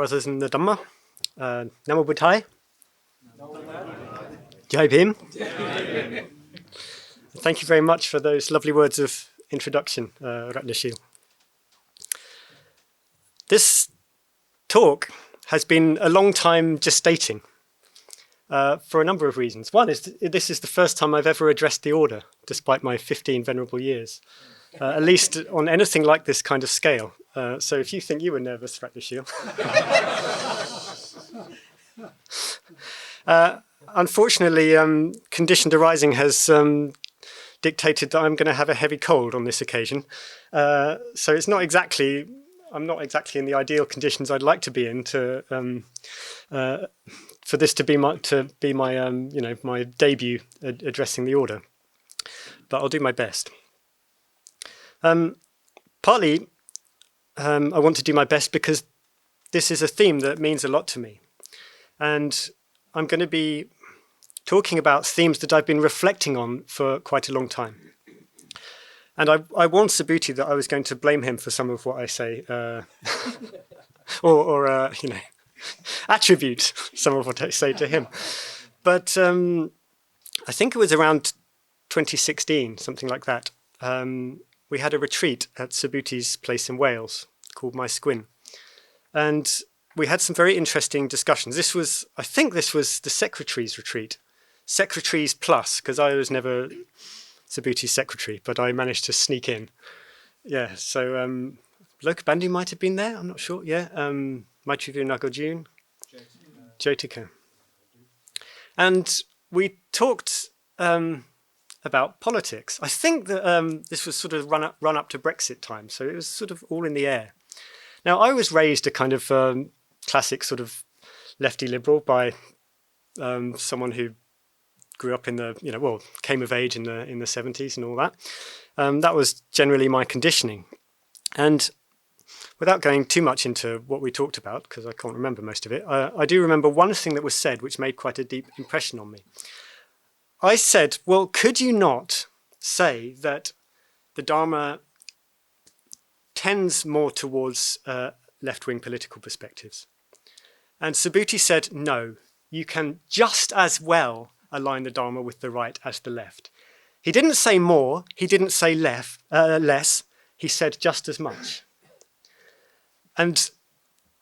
brothers in the Dhamma, Namo Buddhaya, Jai Bhim. Thank you very much for those lovely words of introduction, Ratnashil. This talk has been a long time gestating for a number of reasons. One is this is the first time I've ever addressed the order, despite my 15 venerable years, at least on anything like this kind of scale. So if you think you were nervous, Ratnashil. Unfortunately, conditioned arising has dictated that I'm going to have a heavy cold on this occasion. So it's not exactly, I'm not exactly in the ideal conditions I'd like to be in to for this to be my my debut addressing the order. But I'll do my best. Partly, I want to do my best because this is a theme that means a lot to me. And I'm going to be talking about themes that I've been reflecting on for quite a long time. And I warned Subhuti that I was going to blame him for some of what I say, or attribute some of what I say to him. But I think it was around 2016, something like that. We had a retreat at Subhuti's place in Wales called My Squin. And we had some very interesting discussions. I think this was the secretary's retreat. Secretaries plus, because I was never Subhuti's secretary, but I managed to sneak in. Yeah, so Lokabandhu might have been there, I'm not sure. Yeah, Maitreya Nagarjuna, Jyotika. And we talked about politics. I think that this was sort of run up to Brexit time, so it was sort of all in the air. Now, I was raised a kind of classic sort of lefty liberal by someone who grew up in the, came of age in the 70s and all that. That was generally my conditioning. And without going too much into what we talked about, because I can't remember most of it, I do remember one thing that was said which made quite a deep impression on me. I said, well, could you not say that the Dharma tends more towards left-wing political perspectives? And Subhuti said, no, you can just as well align the Dharma with the right as the left. He didn't say more, he didn't say less, he said just as much. And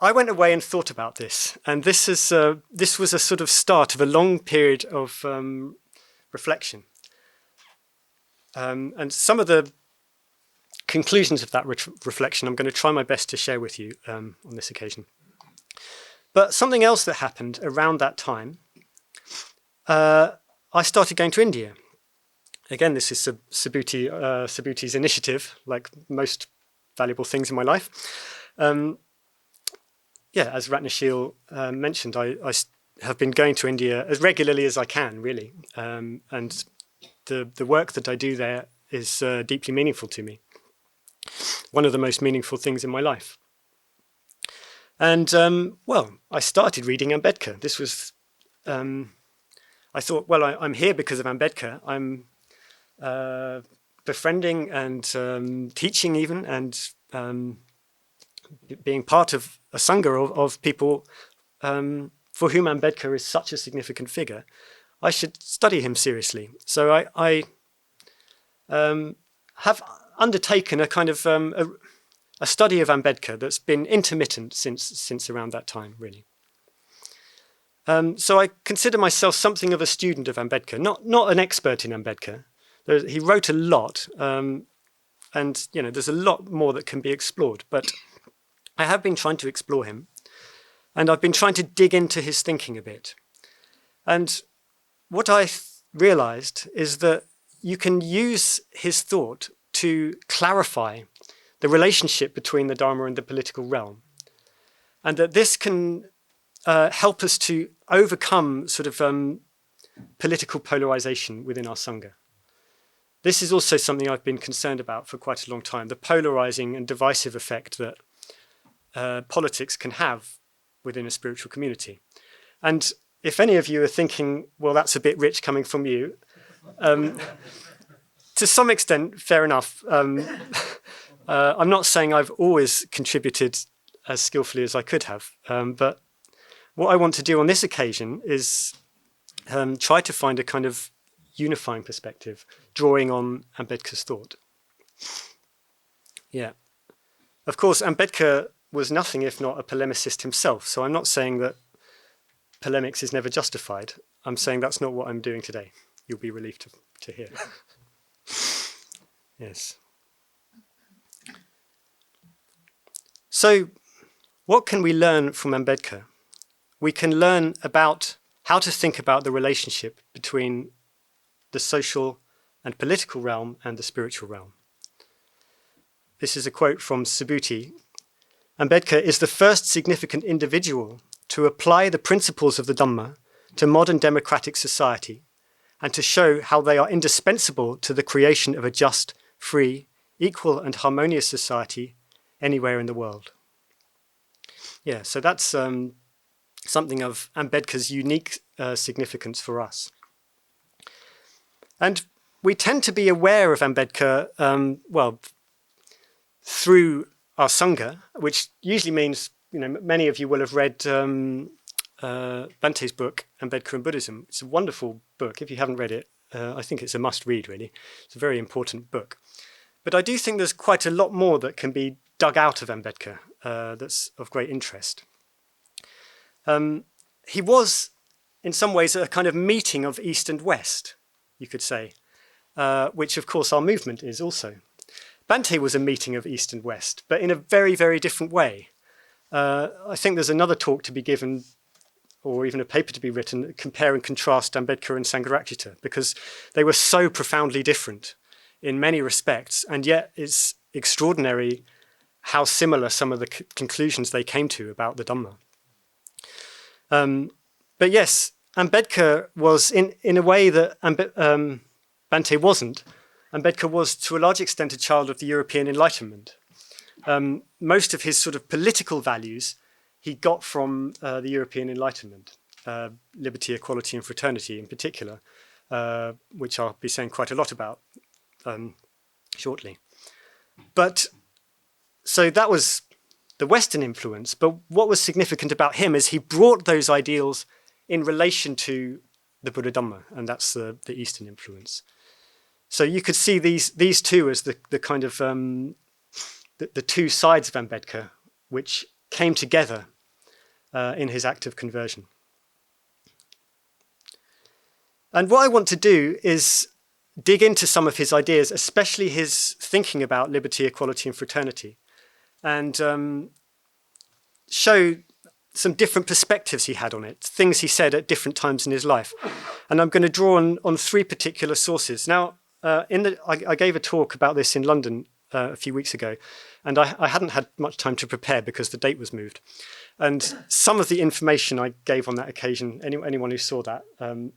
I went away and thought about this, and this was a sort of start of a long period of reflection. And some of the conclusions of that reflection I'm going to try my best to share with you on this occasion. But something else that happened around that time, I started going to India. Again, this is Subhuti's initiative, like most valuable things in my life. As Ratnashil mentioned, I have been going to India as regularly as I can, really. And the work that I do there is deeply meaningful to me. One of the most meaningful things in my life. And, I started reading Ambedkar. This was, I thought, well, I'm here because of Ambedkar. I'm befriending and teaching even, and being part of a sangha of people for whom Ambedkar is such a significant figure. I should study him seriously. So I have undertaken a kind of a study of Ambedkar that's been intermittent since around that time, really. So I consider myself something of a student of Ambedkar, not an expert in Ambedkar. He wrote a lot, and there's a lot more that can be explored. But I have been trying to explore him, and I've been trying to dig into his thinking a bit. And what I realized is that you can use his thought to clarify the relationship between the Dharma and the political realm. And that this can help us to overcome sort of political polarization within our Sangha. This is also something I've been concerned about for quite a long time, the polarizing and divisive effect that politics can have within a spiritual community. And if any of you are thinking, well, that's a bit rich coming from you, to some extent, fair enough. I'm not saying I've always contributed as skillfully as I could have. But what I want to do on this occasion is try to find a kind of unifying perspective, drawing on Ambedkar's thought. Yeah. Of course, Ambedkar was nothing if not a polemicist himself, so I'm not saying that polemics is never justified. I'm saying that's not what I'm doing today. You'll be relieved to hear. Yes. So, what can we learn from Ambedkar? We can learn about how to think about the relationship between the social and political realm and the spiritual realm. This is a quote from Subhuti. Ambedkar is the first significant individual to apply the principles of the Dhamma to modern democratic society and to show how they are indispensable to the creation of a just, free, equal and harmonious society anywhere in the world. Yeah, so that's something of Ambedkar's unique significance for us. And we tend to be aware of Ambedkar, through our Sangha, which usually means, many of you will have read Bante's book, Ambedkar and Buddhism. It's a wonderful book. If you haven't read it, I think it's a must-read, really. It's a very important book. But I do think there's quite a lot more that can be dug out of Ambedkar that's of great interest. He was, in some ways, a kind of meeting of East and West, you could say, which, of course, our movement is also. Bante was a meeting of East and West, but in a very, very different way. I think there's another talk to be given, or even a paper to be written, compare and contrast Ambedkar and Sangharakshita, because they were so profoundly different in many respects, and yet it's extraordinary how similar some of the conclusions they came to about the Dhamma. But yes, Ambedkar was, in a way that Bante wasn't, Ambedkar was to a large extent a child of the European Enlightenment. Most of his sort of political values he got from the European Enlightenment, liberty, equality and fraternity in particular, which I'll be saying quite a lot about shortly. But so that was the Western influence, but what was significant about him is he brought those ideals in relation to the Buddha Dhamma, and that's the Eastern influence. So you could see these two as the kind of the two sides of Ambedkar, which came together in his act of conversion. And what I want to do is dig into some of his ideas, especially his thinking about liberty, equality, and fraternity, and show some different perspectives he had on it, things he said at different times in his life. And I'm going to draw on three particular sources. Now, I gave a talk about this in London a few weeks ago, and I hadn't had much time to prepare because the date was moved. And some of the information I gave on that occasion, anyone who saw that,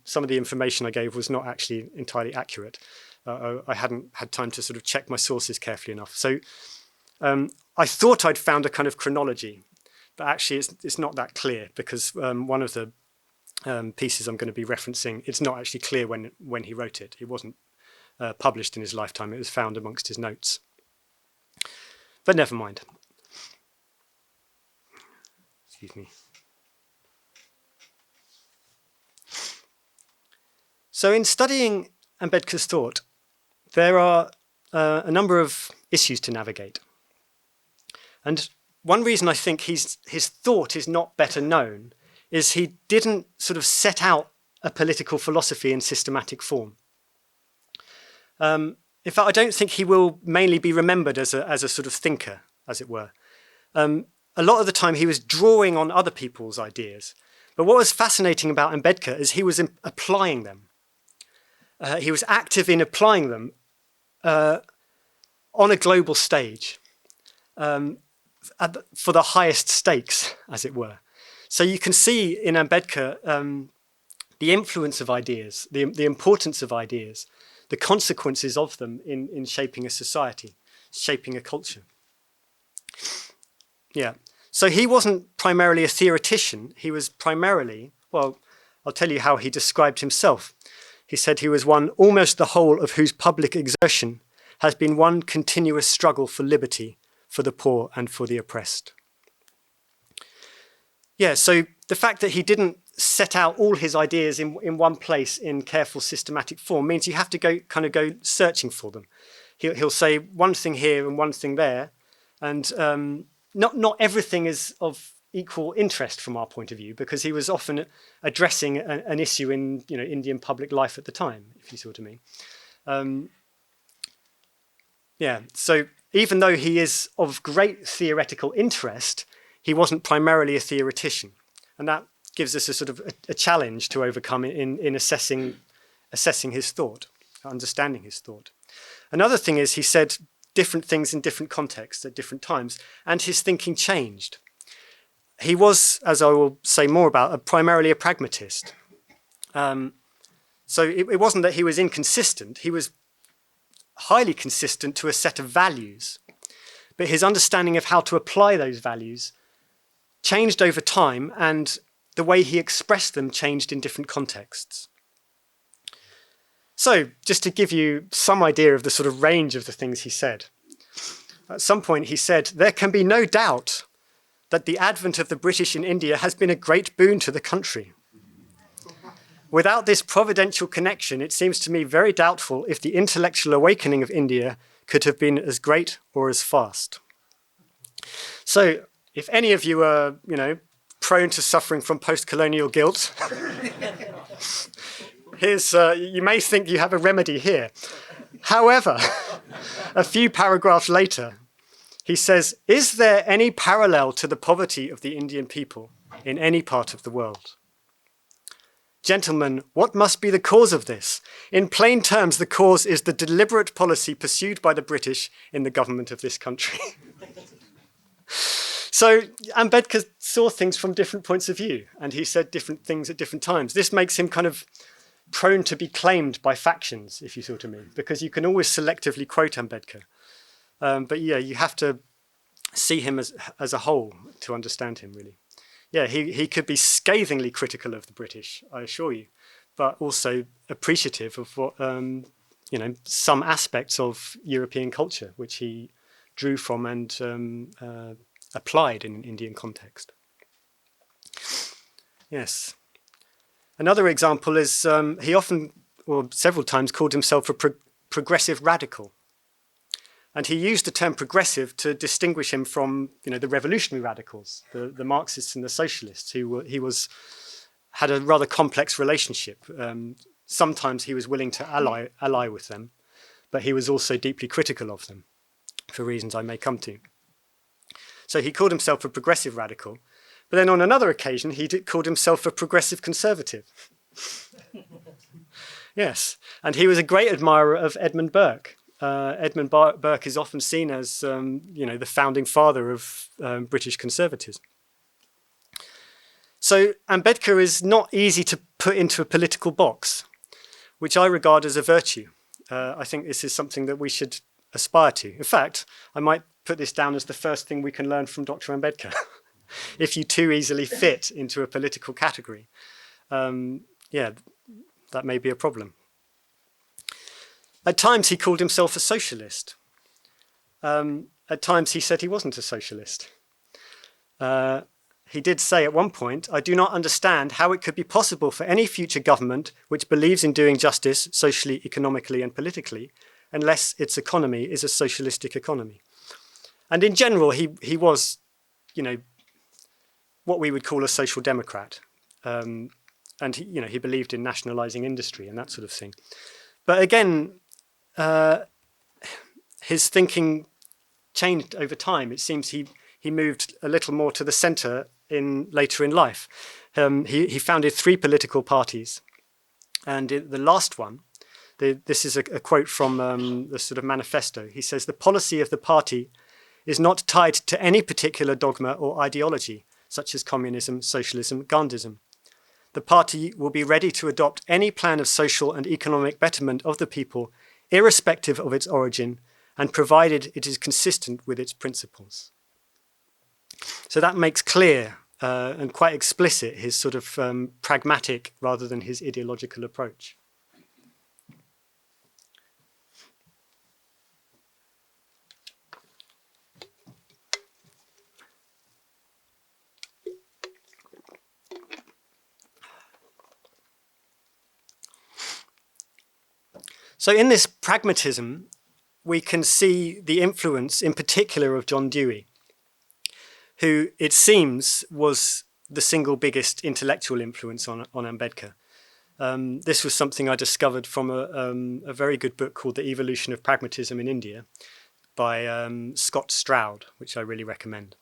some of the information I gave was not actually entirely accurate. I hadn't had time to sort of check my sources carefully enough. So I thought I'd found a kind of chronology, but actually it's not that clear, because one of the pieces I'm going to be referencing, it's not actually clear when he wrote it. It wasn't published in his lifetime. It was found amongst his notes. But never mind. Excuse me. So in studying Ambedkar's thought, there are a number of issues to navigate. And one reason I think his thought is not better known is he didn't sort of set out a political philosophy in systematic form. In fact, I don't think he will mainly be remembered as a sort of thinker, as it were. A lot of the time he was drawing on other people's ideas. But what was fascinating about Ambedkar is he was applying them. He was active in applying them on a global stage for the highest stakes, as it were. So you can see in Ambedkar the influence of ideas, the importance of ideas, the consequences of them in shaping a society, shaping a culture. Yeah. So he wasn't primarily a theoretician. He was primarily, well, I'll tell you how he described himself. He said he was one almost the whole of whose public exertion has been one continuous struggle for liberty, for the poor and for the oppressed. yeah, so the fact that he didn't set out all his ideas in one place in careful systematic form means you have to go searching for them. He'll say one thing here and one thing there, and not everything is of equal interest from our point of view, because he was often addressing an issue in Indian public life at the time, if you see what I mean. Yeah, so even though he is of great theoretical interest, he wasn't primarily a theoretician, and that gives us a sort of a challenge to overcome in assessing his thought, understanding his thought. Another thing is he said different things in different contexts at different times, and his thinking changed. He was, as I will say more about, primarily a pragmatist. So it wasn't that he was inconsistent. He was highly consistent to a set of values. But his understanding of how to apply those values changed over time, and the way he expressed them changed in different contexts. So just to give you some idea of the sort of range of the things he said. At some point he said, "There can be no doubt that the advent of the British in India has been a great boon to the country. Without this providential connection, it seems to me very doubtful if the intellectual awakening of India could have been as great or as fast." So if any of you are, prone to suffering from post-colonial guilt, you may think you have a remedy here. However, a few paragraphs later, he says, "Is there any parallel to the poverty of the Indian people in any part of the world? Gentlemen, what must be the cause of this? In plain terms, the cause is the deliberate policy pursued by the British in the government of this country." So Ambedkar saw things from different points of view, and he said different things at different times. This makes him kind of prone to be claimed by factions, if you see what I mean, because you can always selectively quote Ambedkar. But yeah, you have to see him as a whole to understand him, really. Yeah, he could be scathingly critical of the British, I assure you, but also appreciative of what, some aspects of European culture, which he drew from and applied in an Indian context. Yes. Another example is he often, or several times, called himself a progressive radical. And he used the term progressive to distinguish him from, the revolutionary radicals, the Marxists and the socialists, who had a rather complex relationship. Sometimes he was willing to ally with them, but he was also deeply critical of them, for reasons I may come to. So he called himself a progressive radical, but then on another occasion he called himself a progressive conservative. Yes, and he was a great admirer of Edmund Burke. Edmund Burke is often seen as, the founding father of British conservatism. So Ambedkar is not easy to put into a political box, which I regard as a virtue. I think this is something that we should aspire to. In fact, I might put this down as the first thing we can learn from Dr. Ambedkar. If you too easily fit into a political category, that may be a problem. At times he called himself a socialist. At times he said he wasn't a socialist. He did say at one point, "I do not understand how it could be possible for any future government which believes in doing justice socially, economically and politically, unless its economy is a socialistic economy." And in general, he was, what we would call a social democrat. And he believed in nationalizing industry and that sort of thing. But again, his thinking changed over time. It seems he moved a little more to the center later in life. He founded 3 political parties, and the last one, this is a quote from the sort of manifesto. He says, "The policy of the party is not tied to any particular dogma or ideology, such as communism, socialism, Gandhism. The party will be ready to adopt any plan of social and economic betterment of the people, irrespective of its origin, and provided it is consistent with its principles." So that makes clear and quite explicit his sort of pragmatic rather than his ideological approach. So in this pragmatism, we can see the influence in particular of John Dewey, who it seems was the single biggest intellectual influence on Ambedkar. This was something I discovered from a very good book called The Evolution of Pragmatism in India by Scott Stroud, which I really recommend.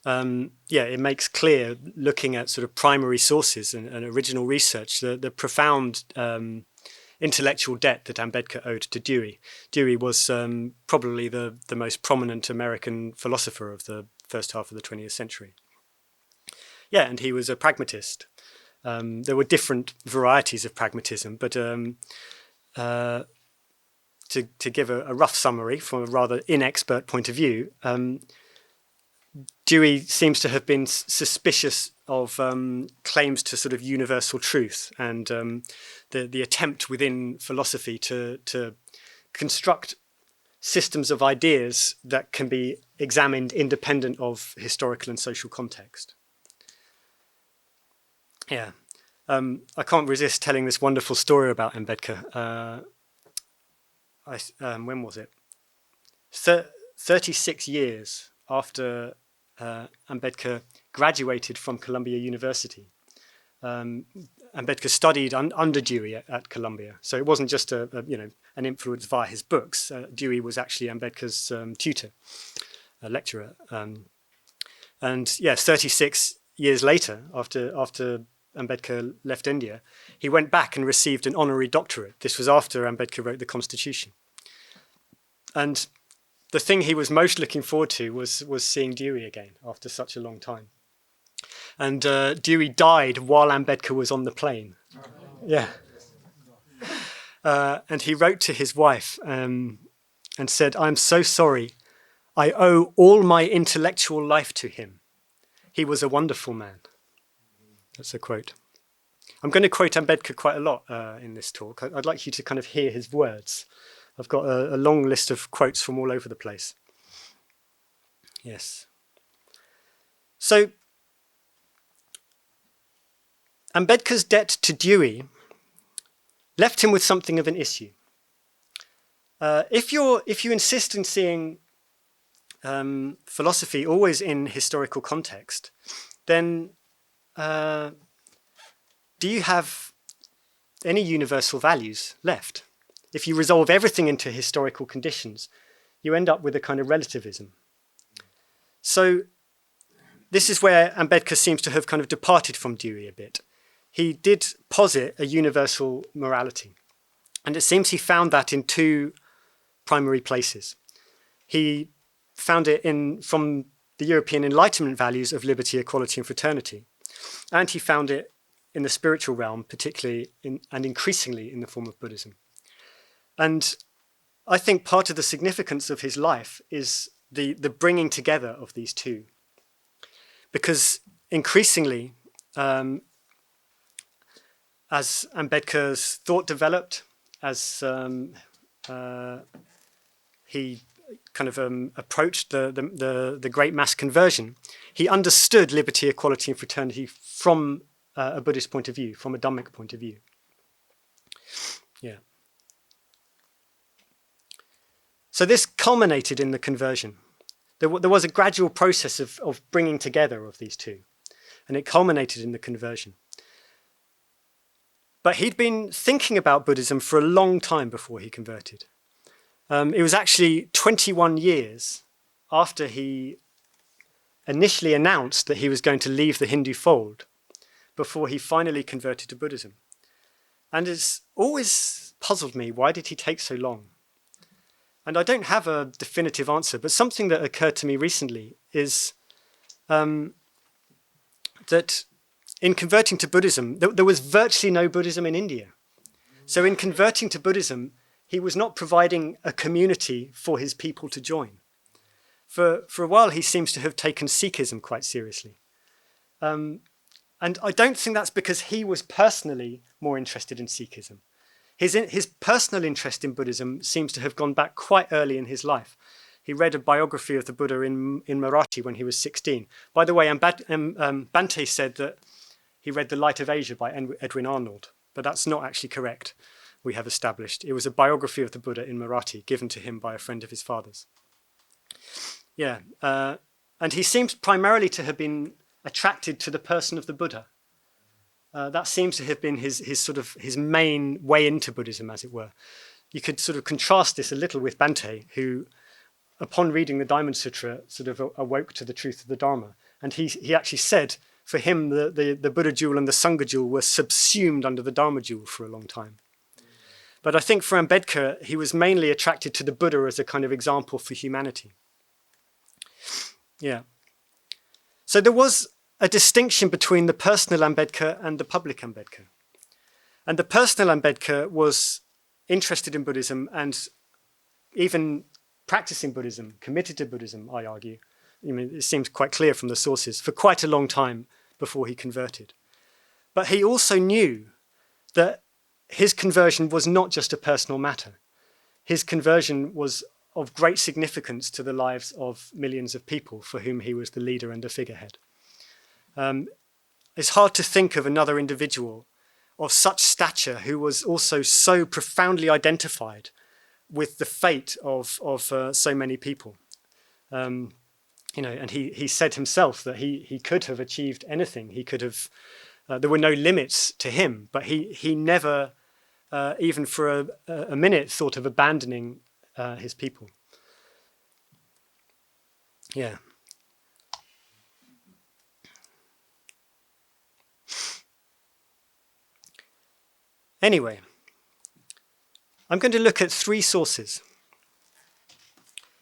It makes clear, looking at sort of primary sources and original research, the profound intellectual debt that Ambedkar owed to Dewey. Dewey was probably the most prominent American philosopher of the first half of the 20th century. Yeah, and he was a pragmatist. There were different varieties of pragmatism, but to give a rough summary from a rather inexpert point of view, Dewey seems to have been suspicious of claims to sort of universal truth and the attempt within philosophy to construct systems of ideas that can be examined independent of historical and social context. Yeah, I can't resist telling this wonderful story about Ambedkar. When was it? 36 years after Ambedkar graduated from Columbia University. Ambedkar studied under Dewey at Columbia, so it wasn't just an influence via his books. Dewey was actually Ambedkar's tutor, a lecturer, and 36 years later, after Ambedkar left India, he went back and received an honorary doctorate. This was after Ambedkar wrote the Constitution, and the thing he was most looking forward to was seeing Dewey again after such a long time. And Dewey died while Ambedkar was on the plane. Yeah. And he wrote to his wife and said, "I'm so sorry. I owe all my intellectual life to him. He was a wonderful man." That's a quote. I'm going to quote Ambedkar quite a lot in this talk. I'd like you to kind of hear his words. I've got a long list of quotes from all over the place. Yes. So, Ambedkar's debt to Dewey left him with something of an issue. If you insist on seeing philosophy always in historical context, then do you have any universal values left? If you resolve everything into historical conditions, you end up with a kind of relativism. So this is where Ambedkar seems to have kind of departed from Dewey a bit. He did posit a universal morality, and it seems he found that in two primary places. He found it from the European Enlightenment values of liberty, equality, and fraternity, and he found it in the spiritual realm, particularly and increasingly in the form of Buddhism. And I think part of the significance of his life is the bringing together of these two. Because increasingly, as Ambedkar's thought developed, as he kind of approached the great mass conversion, he understood liberty, equality, and fraternity from a Buddhist point of view, from a Dhammic point of view. Yeah. So this culminated in the conversion. There was a gradual process of bringing together of these two, and it culminated in the conversion. But he'd been thinking about Buddhism for a long time before he converted. It was actually 21 years after he initially announced that he was going to leave the Hindu fold before he finally converted to Buddhism. And it's always puzzled me, why did he take so long? And I don't have a definitive answer, but something that occurred to me recently is that in converting to Buddhism, there was virtually no Buddhism in India. So in converting to Buddhism, he was not providing a community for his people to join. For a while, he seems to have taken Sikhism quite seriously. And I don't think that's because he was personally more interested in Sikhism. His personal interest in Buddhism seems to have gone back quite early in his life. He read a biography of the Buddha in Marathi when he was 16. By the way, Bhante said that he read The Light of Asia by Edwin Arnold, but that's not actually correct. we have established. It was a biography of the Buddha in Marathi, given to him by a friend of his father's. Yeah, and he seems primarily to have been attracted to the person of the Buddha. That seems to have been his main way into Buddhism, as it were. You could sort of contrast this a little with Bhante, who, upon reading the Diamond Sutra, sort of awoke to the truth of the Dharma. And he actually said, for him, the Buddha jewel and the Sangha jewel were subsumed under the Dharma jewel for a long time. But I think for Ambedkar, he was mainly attracted to the Buddha as a kind of example for humanity. Yeah. So there was a distinction between the personal Ambedkar and the public Ambedkar. And the personal Ambedkar was interested in Buddhism and even practicing Buddhism, committed to Buddhism, I argue. I mean, it seems quite clear from the sources, for quite a long time before he converted. But he also knew that his conversion was not just a personal matter. His conversion was of great significance to the lives of millions of people for whom he was the leader and the figurehead. It's hard to think of another individual of such stature who was also so profoundly identified with the fate of so many people. And he said himself that he could have achieved anything. He could have. There were no limits to him, but he never, even for a minute, thought of abandoning his people. Yeah. Anyway, I'm going to look at 3 sources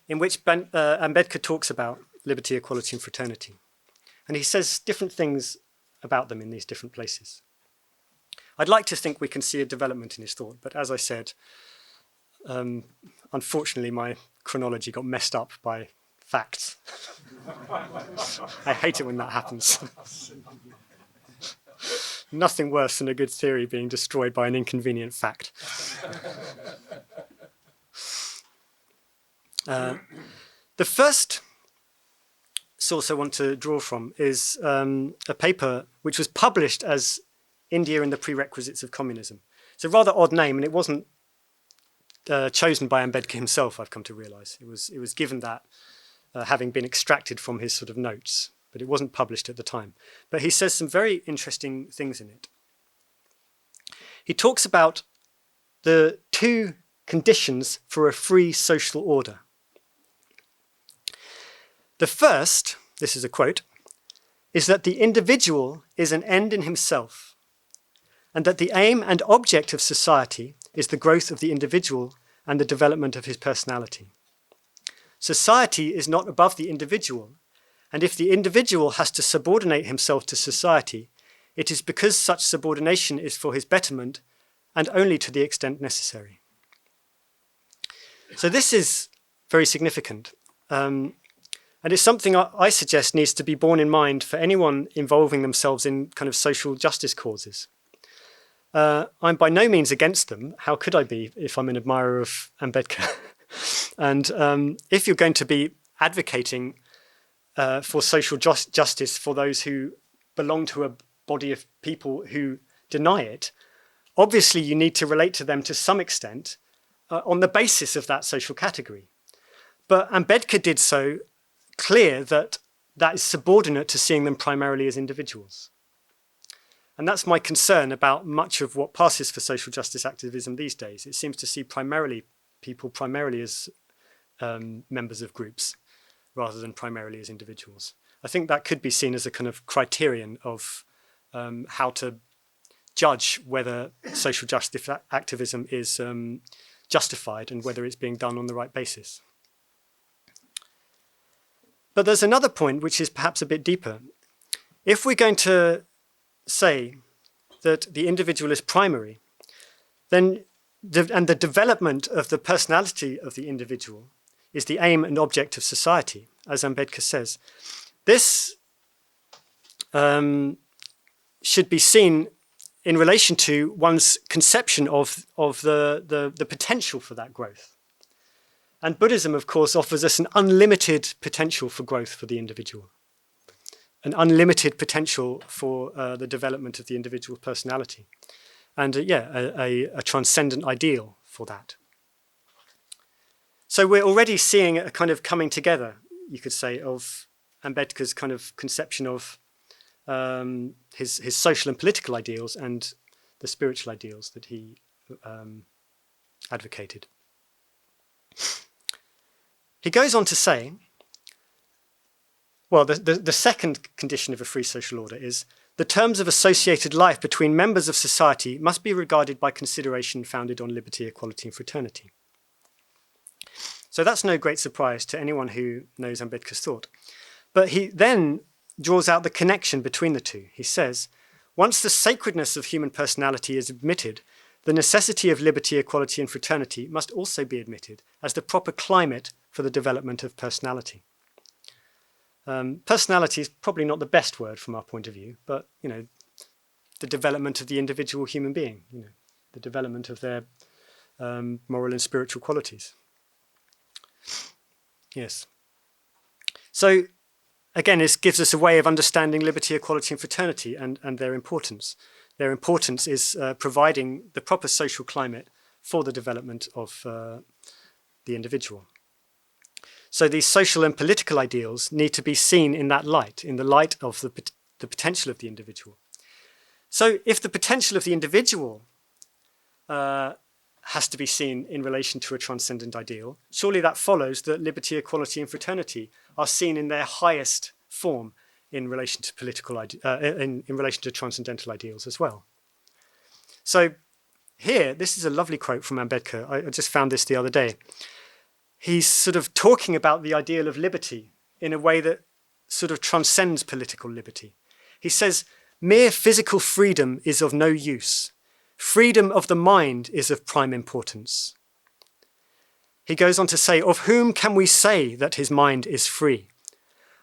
in which Ambedkar talks about liberty, equality, and fraternity. And he says different things about them in these different places. I'd like to think we can see a development in his thought, but as I said, unfortunately my chronology got messed up by facts. I hate it when that happens. Nothing worse than a good theory being destroyed by an inconvenient fact. The first source I want to draw from is a paper which was published as India and the Prerequisites of Communism. It's a rather odd name, and it wasn't chosen by Ambedkar himself, I've come to realize. It was given that, having been extracted from his sort of notes, but it wasn't published at the time. But he says some very interesting things in it. He talks about the 2 conditions for a free social order. The first, this is a quote, is that the individual is an end in himself, and that the aim and object of society is the growth of the individual and the development of his personality. Society is not above the individual, and if the individual has to subordinate himself to society, it is because such subordination is for his betterment and only to the extent necessary. So this is very significant. And it's something I suggest needs to be borne in mind for anyone involving themselves in kind of social justice causes. I'm by no means against them. How could I be if I'm an admirer of Ambedkar? And if you're going to be advocating for social justice for those who belong to a body of people who deny it, obviously you need to relate to them to some extent on the basis of that social category. But Ambedkar did so clear that that is subordinate to seeing them primarily as individuals. And that's my concern about much of what passes for social justice activism these days. It seems to see people primarily as members of groups rather than primarily as individuals. I think that could be seen as a kind of criterion of how to judge whether social justice activism is justified and whether it's being done on the right basis. But there's another point which is perhaps a bit deeper. If we're going to say that the individual is primary, then the development of the personality of the individual is the aim and object of society, as Ambedkar says. This should be seen in relation to one's conception of the potential for that growth. And Buddhism, of course, offers us an unlimited potential for growth for the individual, an unlimited potential for the development of the individual personality. and a transcendent ideal for that. So we're already seeing a kind of coming together, you could say, of Ambedkar's kind of conception of his social and political ideals and the spiritual ideals that he advocated. He goes on to say, well, the second condition of a free social order is the terms of associated life between members of society must be regarded by consideration founded on liberty, equality, and fraternity. So that's no great surprise to anyone who knows Ambedkar's thought. But he then draws out the connection between the two. He says, once the sacredness of human personality is admitted, the necessity of liberty, equality, and fraternity must also be admitted as the proper climate for the development of personality. Personality is probably not the best word from our point of view, but the development of the individual human being, the development of their moral and spiritual qualities. Yes. So again, this gives us a way of understanding liberty, equality, and fraternity and their importance. Their importance is providing the proper social climate for the development of the individual. So these social and political ideals need to be seen in that light, in the light of the potential of the individual. So if the potential of the individual has to be seen in relation to a transcendent ideal, surely that follows that liberty, equality, and fraternity are seen in their highest form in relation to in relation to transcendental ideals as well. So here, this is a lovely quote from Ambedkar. I just found this the other day. He's sort of talking about the ideal of liberty in a way that sort of transcends political liberty. He says, mere physical freedom is of no use. Freedom of the mind is of prime importance. He goes on to say, of whom can we say that his mind is free?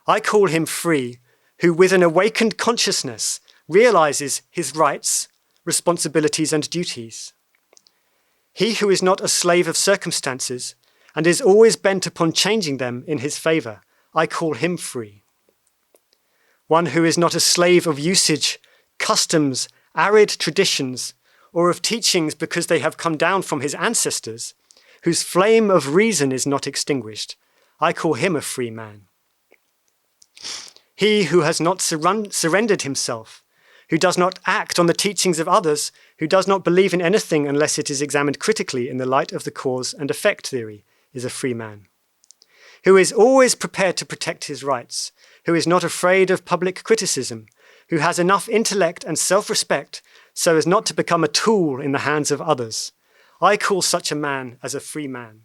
I call him free, who with an awakened consciousness realizes his rights, responsibilities, and duties. He who is not a slave of circumstances and is always bent upon changing them in his favor, I call him free. One who is not a slave of usage, customs, arid traditions, or of teachings because they have come down from his ancestors, whose flame of reason is not extinguished, I call him a free man. He who has not surrendered himself, who does not act on the teachings of others, who does not believe in anything unless it is examined critically in the light of the cause and effect theory, is a free man. Who is always prepared to protect his rights, who is not afraid of public criticism, who has enough intellect and self-respect so as not to become a tool in the hands of others. I call such a man as a free man.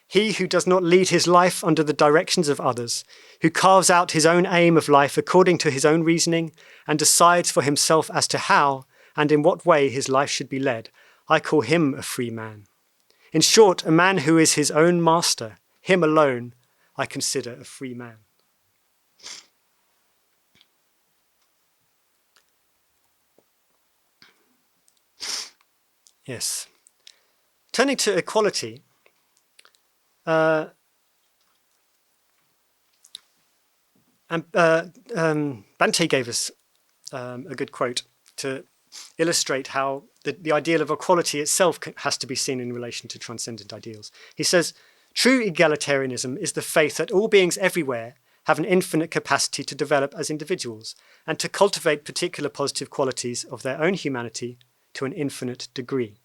He who does not lead his life under the directions of others, who carves out his own aim of life according to his own reasoning and decides for himself as to how and in what way his life should be led, I call him a free man. In short, a man who is his own master, him alone, I consider a free man. Yes. Turning to equality, Bhante gave us a good quote to illustrate how the ideal of equality itself has to be seen in relation to transcendent ideals. He says, true egalitarianism is the faith that all beings everywhere have an infinite capacity to develop as individuals and to cultivate particular positive qualities of their own humanity to an infinite degree.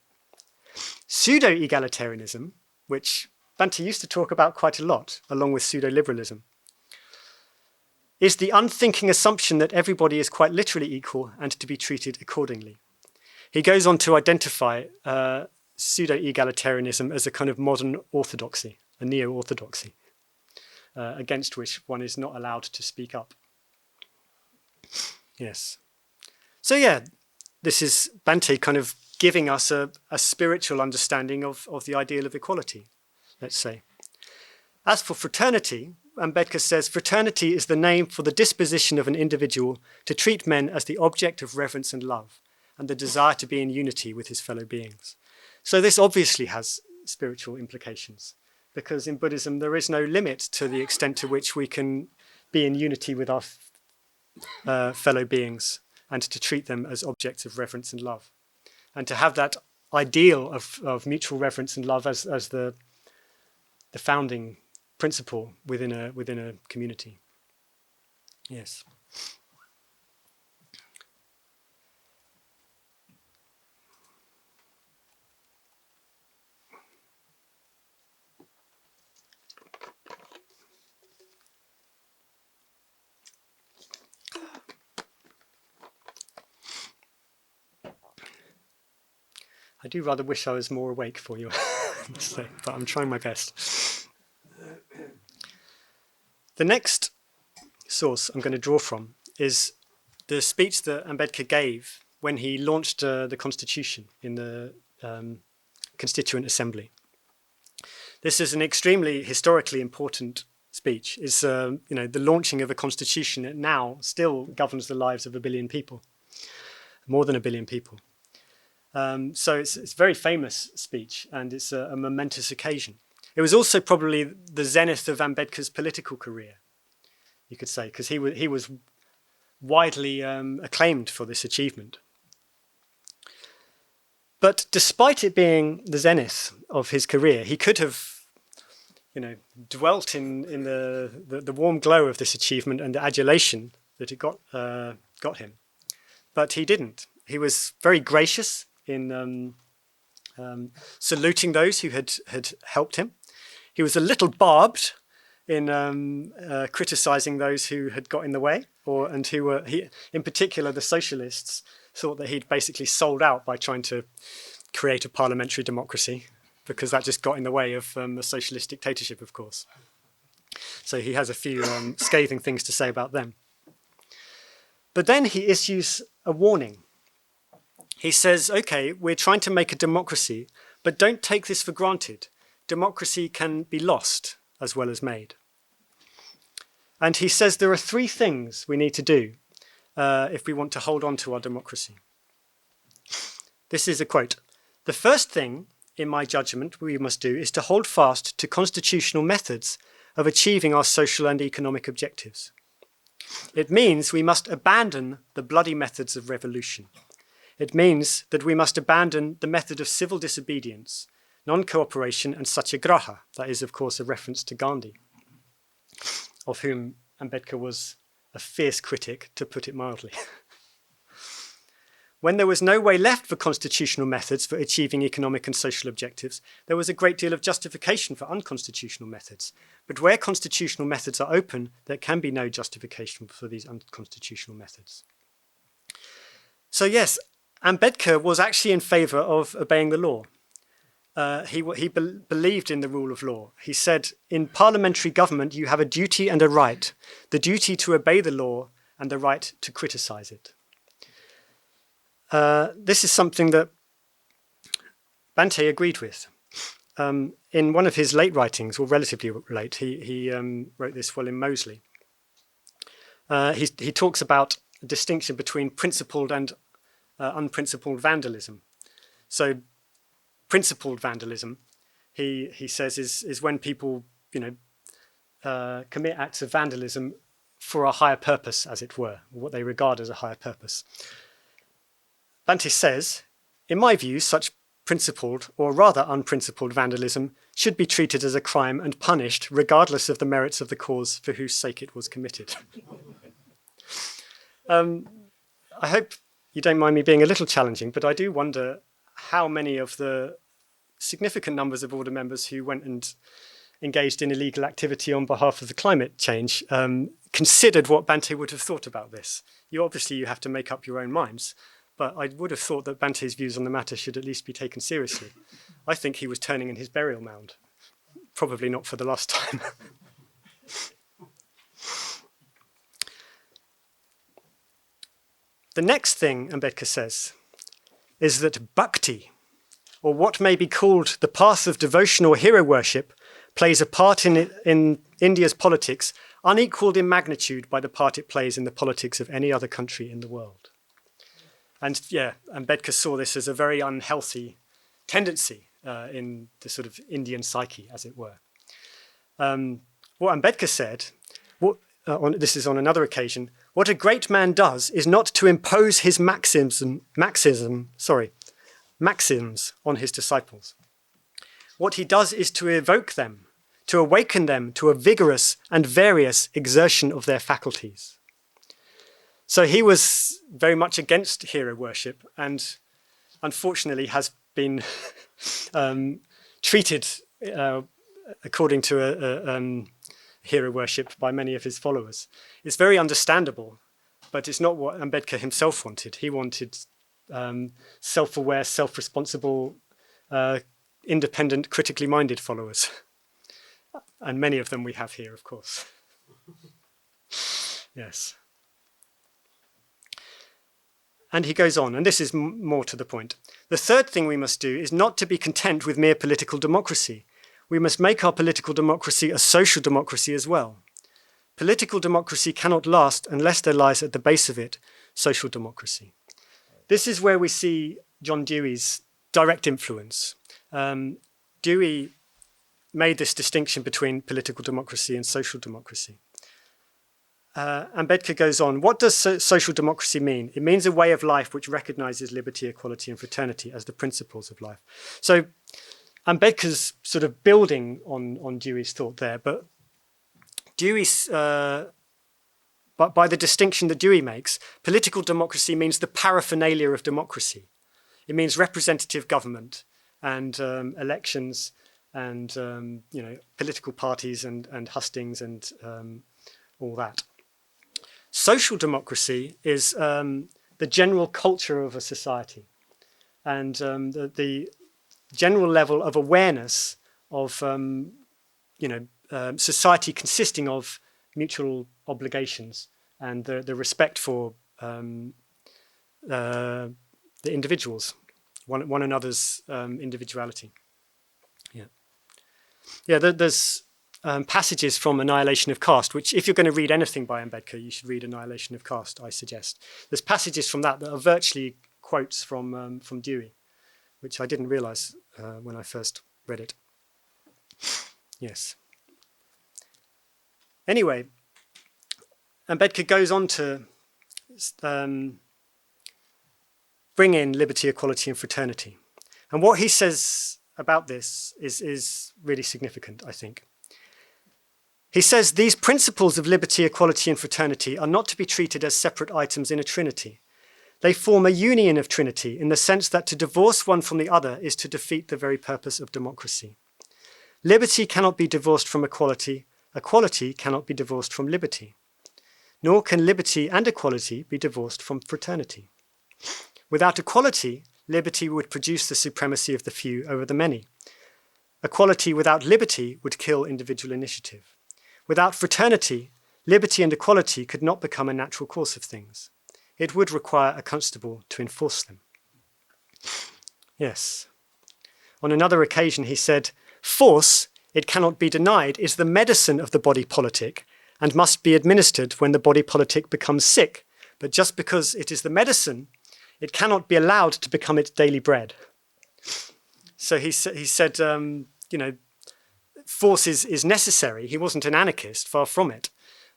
Pseudo-egalitarianism, which Bhante used to talk about quite a lot, along with pseudo-liberalism, is the unthinking assumption that everybody is quite literally equal and to be treated accordingly. He goes on to identify pseudo-egalitarianism as a kind of modern orthodoxy, a neo-orthodoxy, against which one is not allowed to speak up. Yes. So yeah, this is Bhante kind of giving us a spiritual understanding of the ideal of equality, let's say. As for fraternity, Ambedkar says, fraternity is the name for the disposition of an individual to treat men as the object of reverence and love, and the desire to be in unity with his fellow beings. So this obviously has spiritual implications, because in Buddhism there is no limit to the extent to which we can be in unity with our fellow beings and to treat them as objects of reverence and love. and to have that ideal of mutual reverence and love as the founding principle within a community. Yes. I do rather wish I was more awake for you, but I'm trying my best. The next source I'm going to draw from is the speech that Ambedkar gave when he launched the Constitution in the Constituent Assembly. This is an extremely historically important speech. It's the launching of a constitution that now still governs the lives of 1 billion people, more than 1 billion people. So it's a very famous speech, and it's a momentous occasion. It was also probably the zenith of Ambedkar's political career, you could say, because he was widely acclaimed for this achievement. But despite it being the zenith of his career, he could have, dwelt in the warm glow of this achievement and the adulation that it got him. But he didn't. He was very gracious in saluting those who had helped him. He was a little barbed in criticizing those who had got in the way, and who were, in particular, the socialists thought that he'd basically sold out by trying to create a parliamentary democracy, because that just got in the way of a socialist dictatorship, of course. So he has a few scathing things to say about them. But then he issues a warning. He says, okay, we're trying to make a democracy, but don't take this for granted. Democracy can be lost as well as made. And he says there are 3 things we need to do if we want to hold on to our democracy. This is a quote. "The first thing, in my judgment, we must do is to hold fast to constitutional methods of achieving our social and economic objectives. It means we must abandon the bloody methods of revolution. It means that we must abandon the method of civil disobedience, non-cooperation and satyagraha." That is, of course, a reference to Gandhi, of whom Ambedkar was a fierce critic, to put it mildly. When there was no way left for constitutional methods for achieving economic and social objectives, there was a great deal of justification for unconstitutional methods. But where constitutional methods are open, there can be no justification for these unconstitutional methods. So yes, Ambedkar was actually in favour of obeying the law. He believed in the rule of law. He said, in parliamentary government, you have a duty and a right, the duty to obey the law and the right to criticise it. This is something that Bhante agreed with. In one of his late writings, or relatively late, he wrote this while in Moseley. He talks about a distinction between principled and unprincipled vandalism. So principled vandalism, he says, is when people commit acts of vandalism for a higher purpose, as it were, what they regard as a higher purpose. Bhante says, in my view, such principled, or rather unprincipled vandalism should be treated as a crime and punished regardless of the merits of the cause for whose sake it was committed. I hope you don't mind me being a little challenging, but I do wonder how many of the significant numbers of order members who went and engaged in illegal activity on behalf of the climate change considered what Bhante would have thought about this. You have to make up your own minds, but I would have thought that Bhante's views on the matter should at least be taken seriously. I think he was turning in his burial mound, probably not for the last time. The next thing Ambedkar says is that bhakti, or what may be called the path of devotion or hero worship, plays a part in India's politics unequalled in magnitude by the part it plays in the politics of any other country in the world. And yeah, Ambedkar saw this as a very unhealthy tendency in the sort of Indian psyche, as it were. What Ambedkar said, this is on another occasion, what a great man does is not to impose his maxims. maxims on his disciples. What he does is to evoke them, to awaken them to a vigorous and various exertion of their faculties. So he was very much against hero worship, and unfortunately has been treated according to hero worship by many of his followers. It's very understandable, but it's not what Ambedkar himself wanted. He wanted self-aware, self-responsible, independent, critically minded followers. And many of them we have here, of course. Yes. And he goes on, and this is more to the point. The third thing we must do is not to be content with mere political democracy. We must make our political democracy a social democracy as well. Political democracy cannot last unless there lies at the base of it social democracy. This is where we see John Dewey's direct influence. Dewey made this distinction between political democracy and social democracy. Ambedkar goes on, what does social democracy mean? It means a way of life which recognizes liberty, equality, and fraternity as the principles of life. So Ambedkar's sort of building on Dewey's thought there, but Dewey's, but by the distinction that Dewey makes, political democracy means the paraphernalia of democracy. It means representative government and elections and political parties and hustings and all that. Social democracy is the general culture of a society and the general level of awareness of society consisting of mutual obligations and the respect for the individuals, one another's individuality. There's passages from Annihilation of Caste, which if you're going to read anything by Ambedkar, you should read Annihilation of Caste, I suggest. There's passages from that are virtually quotes from Dewey, which I didn't realize when I first read it. Yes. Anyway, Ambedkar goes on to bring in liberty, equality, and fraternity. And what he says about this is really significant, I think. He says these principles of liberty, equality, and fraternity are not to be treated as separate items in a trinity. They form a union of trinity in the sense that to divorce one from the other is to defeat the very purpose of democracy. Liberty cannot be divorced from equality. Equality cannot be divorced from liberty. Nor can liberty and equality be divorced from fraternity. Without equality, liberty would produce the supremacy of the few over the many. Equality without liberty would kill individual initiative. Without fraternity, liberty and equality could not become a natural course of things. It would require a constable to enforce them. Yes. On another occasion, he said, force, it cannot be denied, is the medicine of the body politic and must be administered when the body politic becomes sick. But just because it is the medicine, it cannot be allowed to become its daily bread. So he said, force is necessary. He wasn't an anarchist, far from it.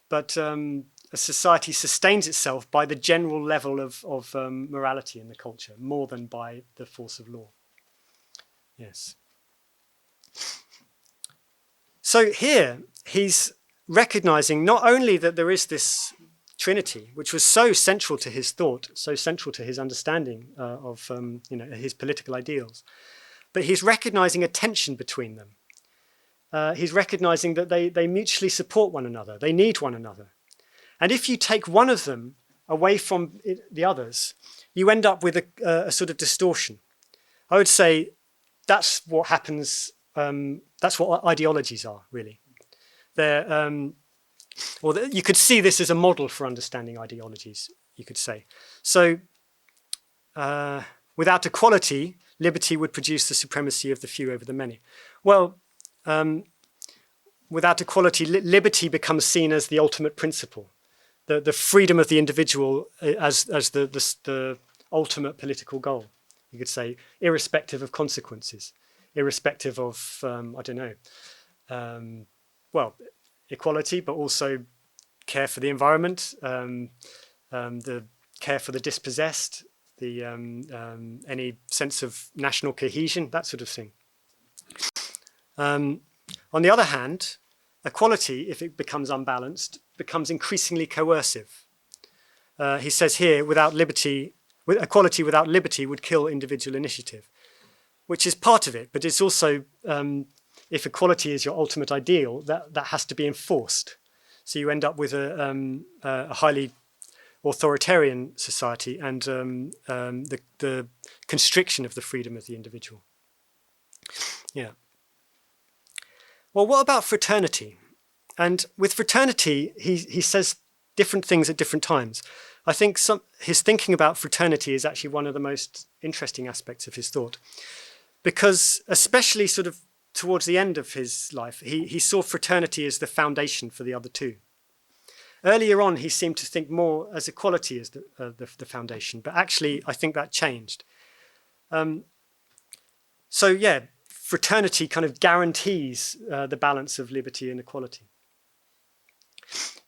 But a society sustains itself by the general level of morality in the culture, more than by the force of law. Yes. So here, he's recognizing not only that there is this Trinity, which was so central to his thought, so central to his understanding of his political ideals, but he's recognizing a tension between them. He's recognizing that they mutually support one another. They need one another. And if you take one of them away from the others, you end up with a sort of distortion. I would say that's what happens. That's what ideologies are, really. You could see this as a model for understanding ideologies, you could say. So without equality, liberty would produce the supremacy of the few over the many. Well, without equality, liberty becomes seen as the ultimate principle, the freedom of the individual as the ultimate political goal, you could say, irrespective of consequences, irrespective of, equality, but also care for the environment, the care for the dispossessed, any sense of national cohesion, that sort of thing. On the other hand, equality, if it becomes unbalanced, becomes increasingly coercive. He says here, equality without liberty would kill individual initiative, which is part of it, but it's also, if equality is your ultimate ideal, that has to be enforced. So you end up with a highly authoritarian society and the constriction of the freedom of the individual. Yeah. Well, what about fraternity? And with fraternity, he says different things at different times. I think his thinking about fraternity is actually one of the most interesting aspects of his thought, because especially sort of towards the end of his life, he saw fraternity as the foundation for the other two. Earlier on, he seemed to think more as equality as the foundation, but actually, I think that changed. So yeah, fraternity kind of guarantees the balance of liberty and equality.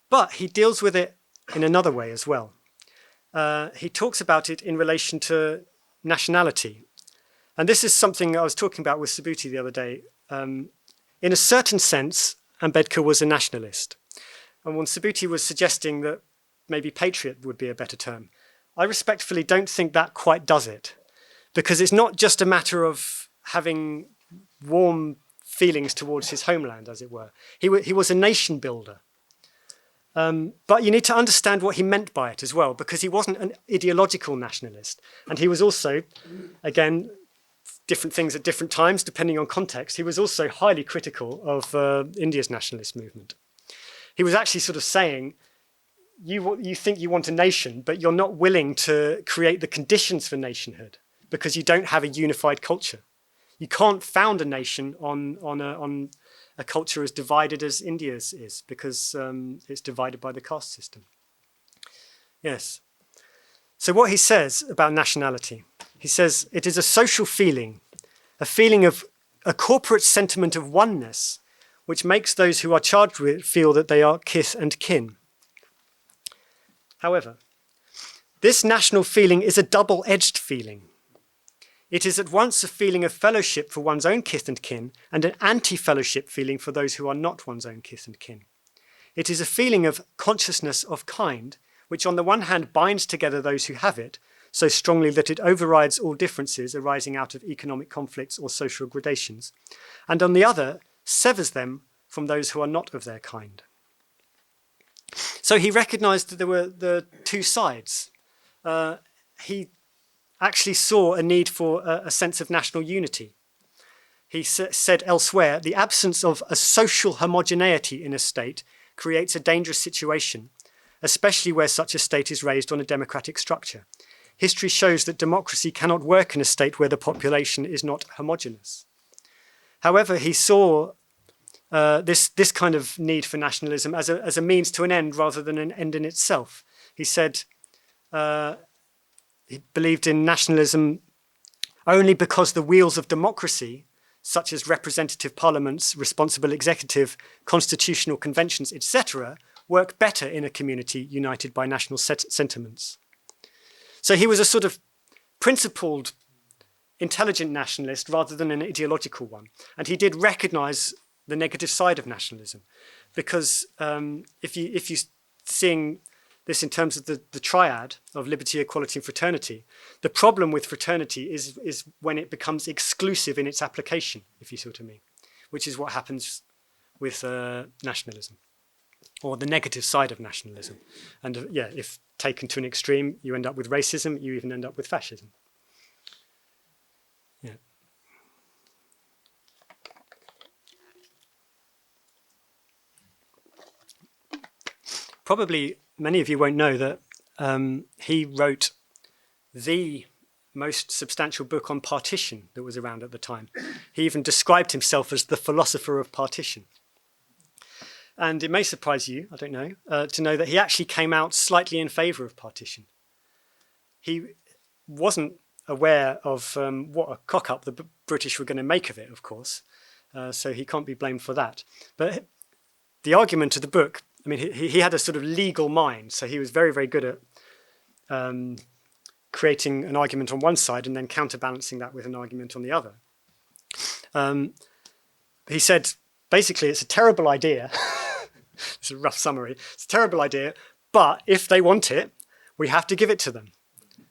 But he deals with it in another way as well. He talks about it in relation to nationality. And this is something I was talking about with Subhuti the other day. In a certain sense, Ambedkar was a nationalist. And when Subhuti was suggesting that maybe patriot would be a better term, I respectfully don't think that quite does it. Because it's not just a matter of having warm feelings towards his homeland, as it were. He was a nation builder. But you need to understand what he meant by it as well, because he wasn't an ideological nationalist. And he was also, again, different things at different times, depending on context. He was also highly critical of India's nationalist movement. He was actually sort of saying, you think you want a nation, but you're not willing to create the conditions for nationhood because you don't have a unified culture. You can't found a nation on a culture as divided as India's is, because it's divided by the caste system. Yes. So what he says about nationality, he says it is a social feeling, a feeling of a corporate sentiment of oneness, which makes those who are charged with it feel that they are kith and kin. However, this national feeling is a double-edged feeling. It is at once a feeling of fellowship for one's own kith and kin and an anti-fellowship feeling for those who are not one's own kith and kin. It is a feeling of consciousness of kind, which on the one hand binds together those who have it so strongly that it overrides all differences arising out of economic conflicts or social gradations, and on the other severs them from those who are not of their kind. So he recognized that there were the two sides. He actually saw a need for a sense of national unity. He said elsewhere, the absence of a social homogeneity in a state creates a dangerous situation, especially where such a state is raised on a democratic structure. History shows that democracy cannot work in a state where the population is not homogeneous. However, he saw this kind of need for nationalism as a means to an end rather than an end in itself. He said he believed in nationalism only because the wheels of democracy, such as representative parliaments, responsible executive, constitutional conventions, etc., work better in a community united by national sentiments. So he was a sort of principled, intelligent nationalist rather than an ideological one. And he did recognize the negative side of nationalism, because if you're seeing this in terms of the triad of liberty, equality, and fraternity, the problem with fraternity is when it becomes exclusive in its application, if you see what I mean, which is what happens with nationalism, or the negative side of nationalism. And if taken to an extreme, you end up with racism, you even end up with fascism. Yeah. Probably many of you won't know that he wrote the most substantial book on partition that was around at the time. He even described himself as the philosopher of partition. And it may surprise you, I don't know, to know that he actually came out slightly in favour of partition. He wasn't aware of what a cock-up the British were going to make of it, of course, so he can't be blamed for that. But the argument of the book, I mean, he had a sort of legal mind, so he was very, very good at creating an argument on one side and then counterbalancing that with an argument on the other. He said, basically, it's a terrible idea. It's a rough summary. It's a terrible idea, but if they want it, we have to give it to them.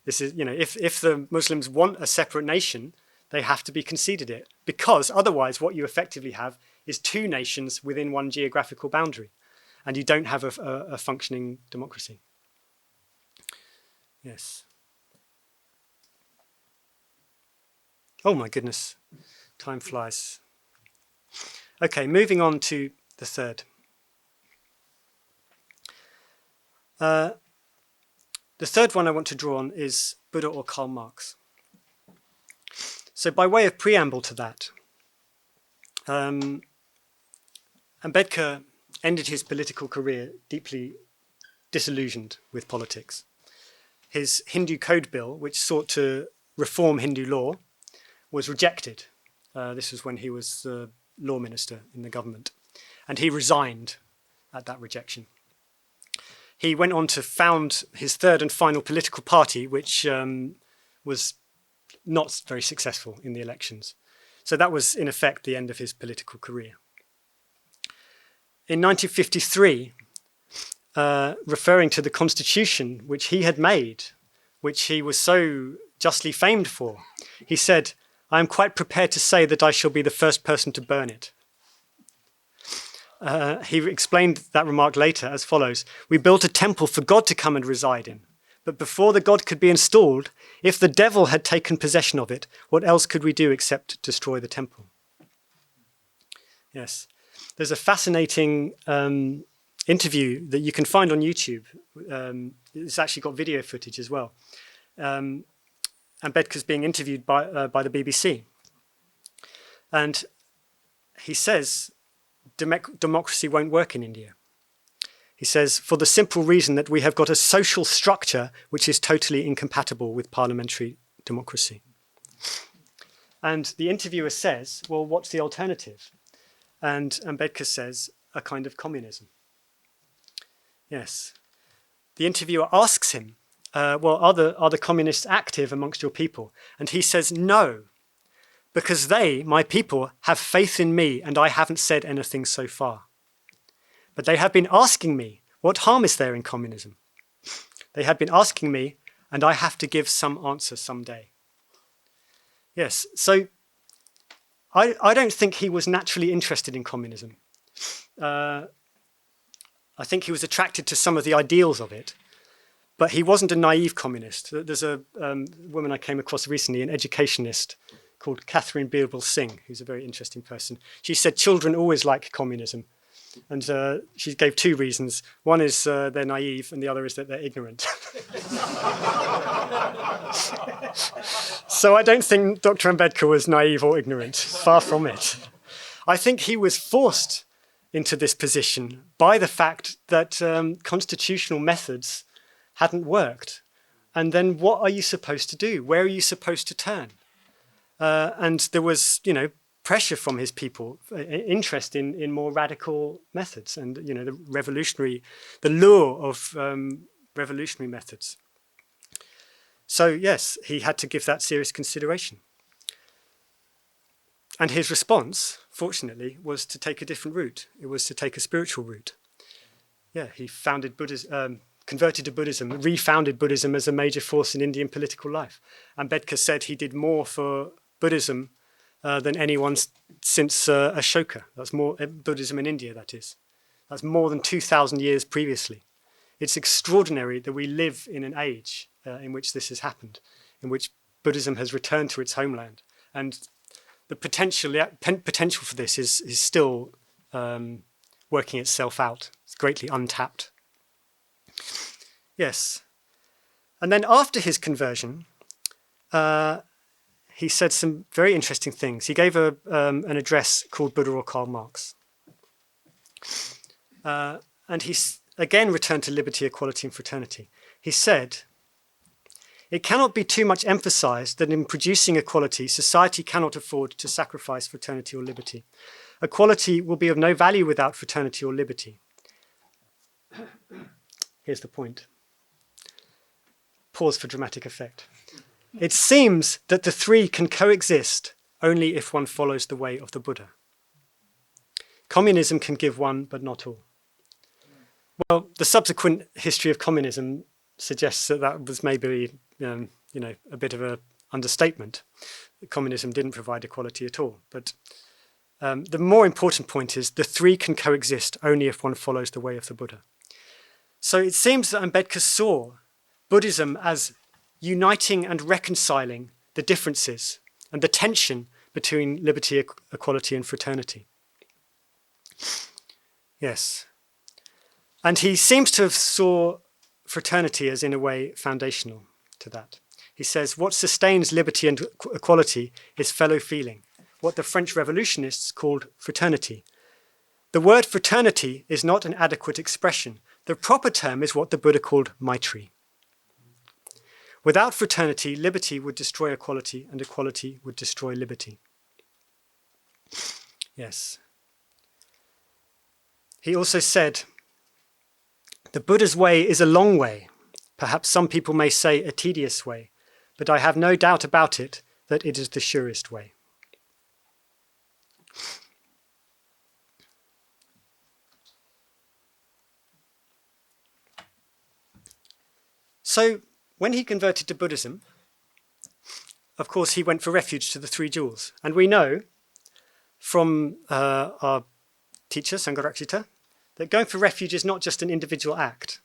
This is, if the Muslims want a separate nation, they have to be conceded it, because otherwise what you effectively have is two nations within one geographical boundary, and you don't have a functioning democracy. Yes. Oh my goodness, time flies. Okay, moving on to the third. The third one I want to draw on is Buddha or Karl Marx. So by way of preamble to that, Ambedkar ended his political career deeply disillusioned with politics. His Hindu Code Bill, which sought to reform Hindu law, was rejected. This was when he was the law minister in the government, and he resigned at that rejection. He went on to found his third and final political party, which was not very successful in the elections. So that was, in effect, the end of his political career. In 1953, referring to the constitution which he had made, which he was so justly famed for, he said, "I am quite prepared to say that I shall be the first person to burn it." He explained that remark later as follows: "We built a temple for God to come and reside in. But before the God could be installed, if the devil had taken possession of it, what else could we do except destroy the temple?" Yes. There's a fascinating interview that you can find on YouTube. It's actually got video footage as well. Ambedkar's being interviewed by the BBC. And he says, democracy won't work in India. He says, for the simple reason that we have got a social structure which is totally incompatible with parliamentary democracy. And the interviewer says, well, what's the alternative? And Ambedkar says, a kind of communism. Yes. The interviewer asks him, well, are the communists active amongst your people? And he says, no, because they, my people, have faith in me and I haven't said anything so far. But they have been asking me, what harm is there in communism? They have been asking me, and I have to give some answer someday. Yes, so I don't think he was naturally interested in communism. I think he was attracted to some of the ideals of it, but he wasn't a naive communist. There's a woman I came across recently, an educationist called Catherine Birbal Singh, who's a very interesting person. She said children always like communism. And she gave two reasons. One is they're naive, and the other is that they're ignorant. So I don't think Dr. Ambedkar was naive or ignorant, far from it. I think he was forced into this position by the fact that constitutional methods hadn't worked. And then what are you supposed to do? Where are you supposed to turn? And there was, pressure from his people, interest in more radical methods, and the lure of revolutionary methods. So yes, he had to give that serious consideration. And his response, fortunately, was to take a different route. It was to take a spiritual route. Yeah, he founded Buddhism, converted to Buddhism, refounded Buddhism as a major force in Indian political life. Ambedkar said he did more for Buddhism than anyone since Ashoka. That's more Buddhism in India, that is. That's more than 2,000 years previously. It's extraordinary that we live in an age in which this has happened, in which Buddhism has returned to its homeland. And the potential for this is still working itself out. It's greatly untapped. Yes. And then after his conversion, he said some very interesting things. He gave an address called Buddha or Karl Marx. And he again returned to liberty, equality, and fraternity. He said, "It cannot be too much emphasized that in producing equality, society cannot afford to sacrifice fraternity or liberty. Equality will be of no value without fraternity or liberty." Here's the point. pause for dramatic effect. It seems that the three can coexist only if one follows the way of the Buddha. Communism can give one, but not all. Well, the subsequent history of communism suggests that that was maybe, a bit of an understatement. Communism didn't provide equality at all. But the more important point is the three can coexist only if one follows the way of the Buddha. So it seems that Ambedkar saw Buddhism as uniting and reconciling the differences and the tension between liberty, equality, and fraternity. Yes. And he seems to have saw fraternity as, in a way, foundational to that. He says, what sustains liberty and equality is fellow feeling, what the French revolutionists called fraternity. The word fraternity is not an adequate expression. The proper term is what the Buddha called Maitri. Without fraternity, liberty would destroy equality, and equality would destroy liberty. Yes. He also said, the Buddha's way is a long way, perhaps some people may say a tedious way, but I have no doubt about it that it is the surest way. So, when he converted to Buddhism, of course, he went for refuge to the Three Jewels. And we know from our teacher, Sangharakshita, that going for refuge is not just an individual act.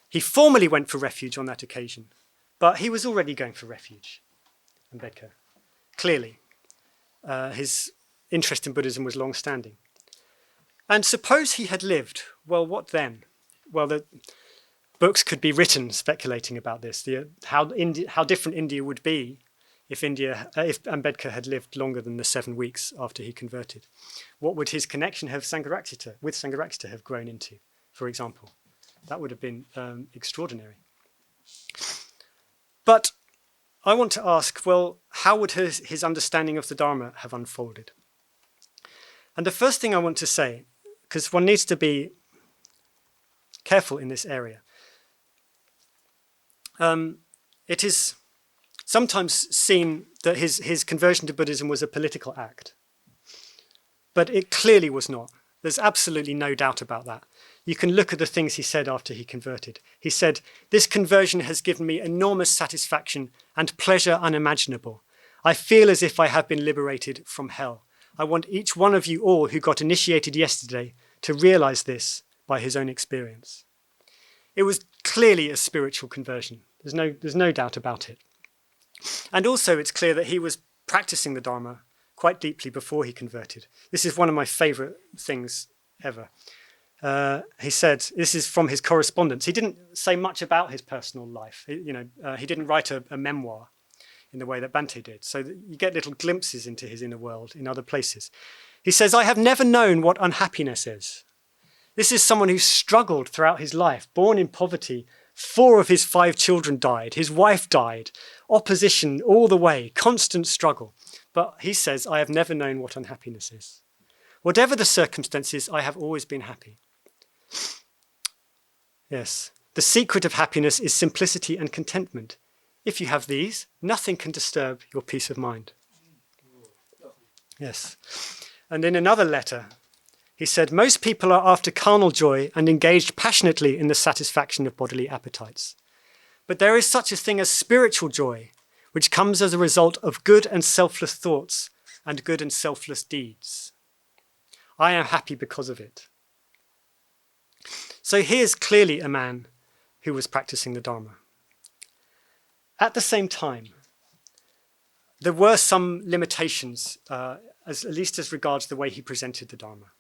He formally went for refuge on that occasion, but he was already going for refuge, Ambedkar. Clearly, his interest in Buddhism was long-standing. And suppose he had lived, well, what then? Well, the books could be written speculating about this, how different India would be if Ambedkar had lived longer than the 7 weeks after he converted. What would his connection with Sangharakshita have grown into, for example? That would have been extraordinary. But I want to ask, well, how would his understanding of the Dharma have unfolded? And the first thing I want to say, because one needs to be careful in this area, it is sometimes seen that his conversion to Buddhism was a political act. But it clearly was not. There's absolutely no doubt about that. You can look at the things he said after he converted. He said, "This conversion has given me enormous satisfaction and pleasure unimaginable. I feel as if I have been liberated from hell. I want each one of you all who got initiated yesterday to realize this by his own experience." It was clearly a spiritual conversion. There's no doubt about it. And also it's clear that he was practicing the Dharma quite deeply before he converted. This is one of my favorite things ever. He said, this is from his correspondence. He didn't say much about his personal life. He didn't write a memoir in the way that Bhante did. So that you get little glimpses into his inner world in other places. He says, "I have never known what unhappiness is." This is someone who struggled throughout his life, born in poverty. 4 of his 5 children died. His wife died. Opposition all the way, constant struggle. But he says, "I have never known what unhappiness is. Whatever the circumstances, I have always been happy." Yes, the secret of happiness is simplicity and contentment. If you have these, nothing can disturb your peace of mind. Yes. And in another letter, he said, "Most people are after carnal joy and engaged passionately in the satisfaction of bodily appetites. But there is such a thing as spiritual joy, which comes as a result of good and selfless thoughts and good and selfless deeds. I am happy because of it." So here's clearly a man who was practicing the Dharma. At the same time, there were some limitations, at least as regards the way he presented the Dharma.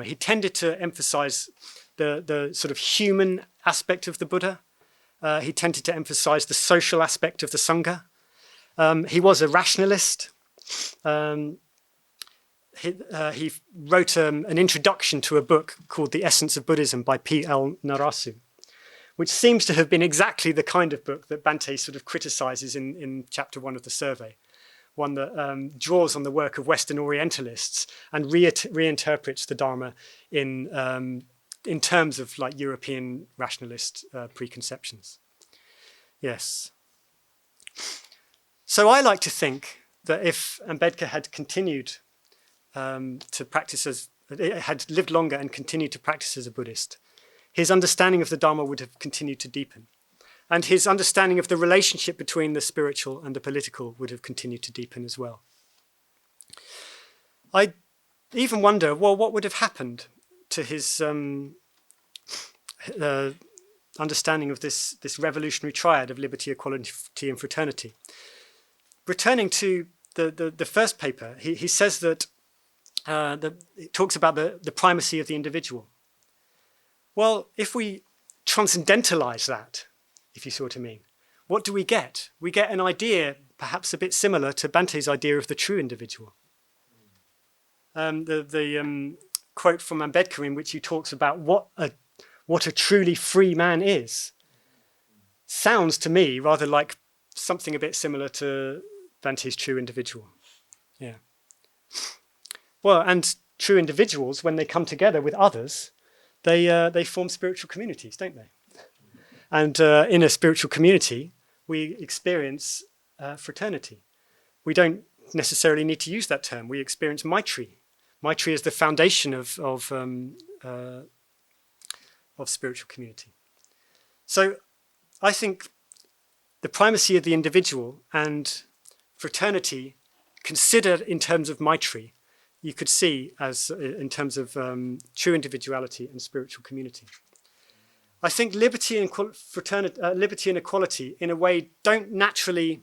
He tended to emphasize the sort of human aspect of the Buddha. He tended to emphasize the social aspect of the Sangha. He was a rationalist. He wrote an introduction to a book called The Essence of Buddhism by P.L. Narasu, which seems to have been exactly the kind of book that Bhante sort of criticizes in chapter 1 of the survey, one that draws on the work of Western Orientalists and reinterprets the Dharma in terms of like European rationalist preconceptions. Yes. So I like to think that if Ambedkar had continued to practice had lived longer and continued to practice as a Buddhist, his understanding of the Dharma would have continued to deepen. And his understanding of the relationship between the spiritual and the political would have continued to deepen as well. I even wonder, well, what would have happened to his understanding of this revolutionary triad of liberty, equality, and fraternity. Returning to the first paper, he says that it talks about the primacy of the individual. Well, if we transcendentalize that, if you see what I mean, what do we get? We get an idea perhaps a bit similar to Bante's idea of the true individual. The quote from Ambedkar in which he talks about what a truly free man is sounds to me rather like something a bit similar to Bante's true individual. Yeah. Well, and true individuals, when they come together with others, they form spiritual communities, don't they? And in a spiritual community, we experience fraternity. We don't necessarily need to use that term. We experience Maitri. Maitri is the foundation of spiritual community. So I think the primacy of the individual and fraternity considered in terms of Maitri, you could see as in terms of true individuality and spiritual community. I think liberty and equality in a way don't naturally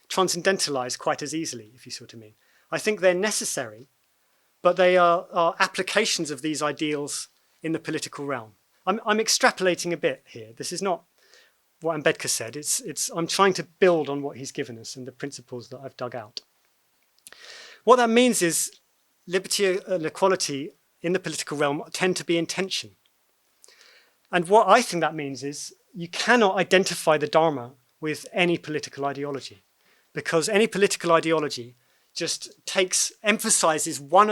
transcendentalize quite as easily, if you see what I mean. I think they're necessary, but they are applications of these ideals in the political realm. I'm extrapolating a bit here. This is not what Ambedkar said. I'm trying to build on what he's given us and the principles that I've dug out. What that means is liberty and equality in the political realm tend to be in tension. And what I think that means is you cannot identify the Dharma with any political ideology, because any political ideology just emphasizes one